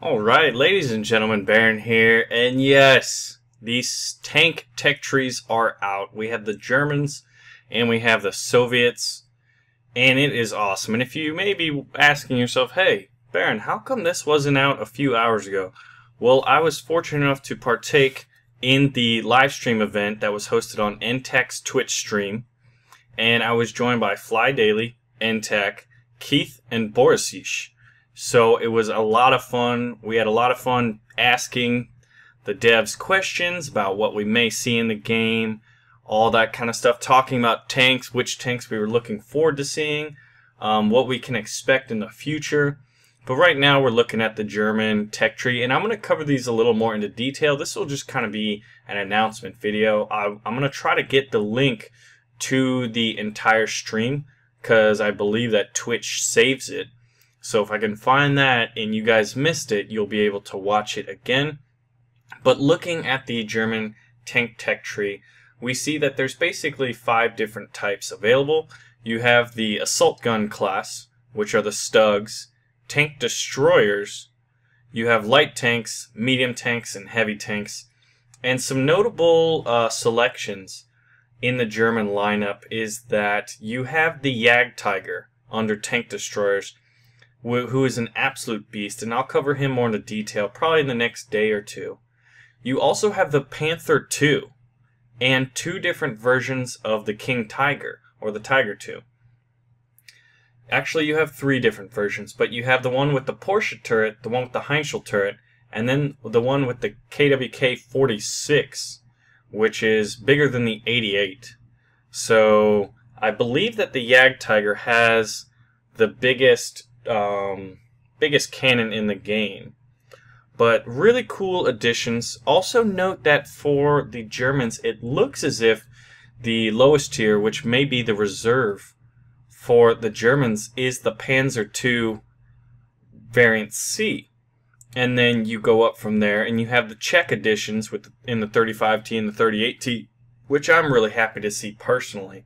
Alright, ladies and gentlemen, Baron here, and yes, these tank tech trees are out. We have the Germans, and we have the Soviets, and it is awesome. And if you may be asking yourself, hey, Baron, how come this wasn't out a few hours ago? Well, I was fortunate enough to partake in the live stream event that was hosted on NTech's Twitch stream, and I was joined by Fly Daily, NTech, Keith, and Borisish. So it was a lot of fun. We had a lot of fun asking the devs questions about what we may see in the game, all that kind of stuff, talking about tanks, which tanks we were looking forward to seeing, what we can expect in the future. But right now we're looking at the German tech tree, and I'm going to cover these a little more into detail. This will just kind of be an announcement video. I'm going to try to get the link to the entire stream because I believe that Twitch saves it. So if I can find that and you guys missed it, you'll be able to watch it again. But looking at the German tank tech tree, we see that there's basically 5 different types available. You have the assault gun class, which are the Stugs, tank destroyers, you have light tanks, medium tanks, and heavy tanks. And some notable selections in the German lineup is that you have the Jagdtiger under tank destroyers, who is an absolute beast, and I'll cover him more into detail probably in the next day or two. You also have the Panther II, and 2 different versions of the King Tiger, or the Tiger II. Actually, you have 3 different versions, but you have the one with the Porsche turret, the one with the Heinzel turret, and then the one with the KWK 46, which is bigger than the 88. So, I believe that the Jagdtiger has the biggest cannon in the game. But really cool additions. Also note that for the Germans, it looks as if the lowest tier, which may be the reserve for the Germans, is the Panzer II variant C. And then you go up from there and you have the Czech editions in the 35T and the 38T, which I'm really happy to see personally.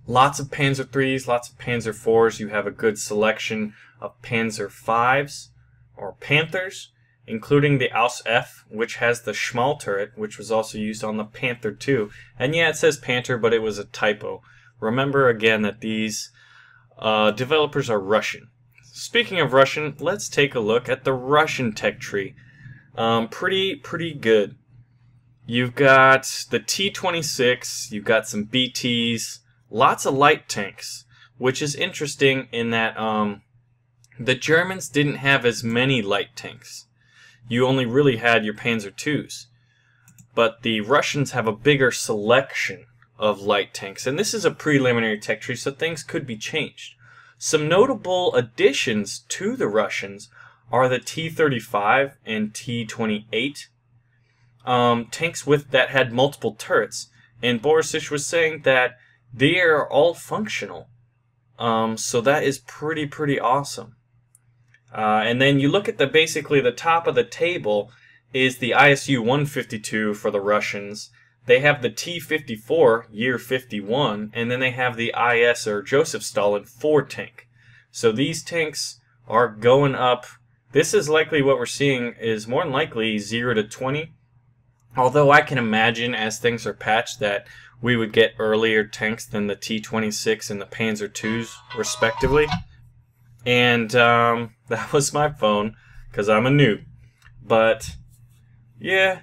Lots of Panzer IIIs, lots of Panzer IVs. You have a good selection of Panzer Vs or Panthers, including the Aus F, which has the Schmal turret, which was also used on the Panther II. And yeah, it says Panther, but it was a typo. Remember again that these developers are Russian. Speaking of Russian, let's take a look at the Russian tech tree. Pretty good. You've got the T-26, you've got some BTs, lots of light tanks, which is interesting in that the Germans didn't have as many light tanks. You only really had your Panzer IIs. But the Russians have a bigger selection of light tanks. And this is a preliminary tech tree, so things could be changed. Some notable additions to the Russians are the T-35 and T-28 tanks that had multiple turrets. And Borisish was saying that they are all functional. So that is pretty awesome. And then you look at basically the top of the table is the ISU 152 for the Russians. They have the T-54 Year 51, and then they have the IS or Joseph Stalin 4 tank. So these tanks are going up. This is likely what we're seeing is more than likely 0 to 20. Although I can imagine as things are patched that we would get earlier tanks than the T-26 and the Panzer IIs, respectively. And that was my phone, because I'm a noob. But, yeah,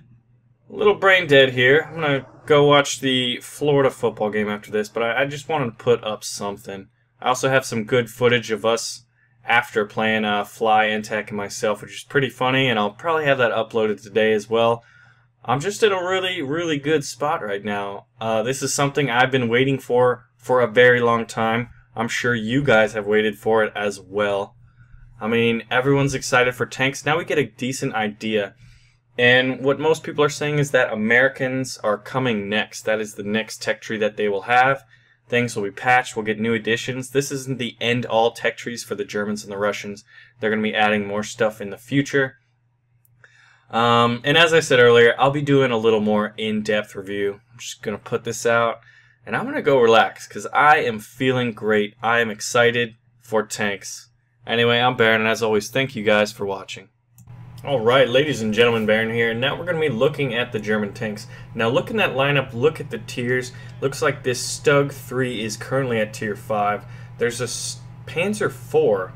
a little brain dead here. I'm going to go watch the Florida football game after this, but I just wanted to put up something. I also have some good footage of us after playing Fly, NTech, and myself, which is pretty funny, and I'll probably have that uploaded today as well. I'm just in a really good spot right now. This is something I've been waiting for a very long time. I'm sure you guys have waited for it as well. I mean, everyone's excited for tanks. Now we get a decent idea. And what most people are saying is that Americans are coming next. That is the next tech tree that they will have. Things will be patched. We'll get new additions. This isn't the end-all tech trees for the Germans and the Russians. They're going to be adding more stuff in the future. And as I said earlier, I'll be doing a little more in-depth review. I'm just going to put this out, and I'm going to go relax, because I am feeling great. I am excited for tanks. Anyway, I'm Baron, and as always, thank you guys for watching. Alright, ladies and gentlemen, Baron here, and now we're going to be looking at the German tanks. Now look in that lineup, look at the tiers. Looks like this Stug 3 is currently at tier 5. There's a Panzer IV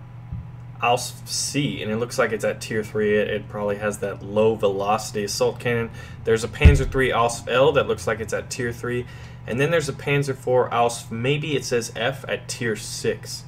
Ausf C, and it looks like it's at tier 3. It probably has that low velocity assault cannon. There's a Panzer III Ausf L that looks like it's at tier 3. And then there's a Panzer IV Ausf, maybe it says F, at tier 6.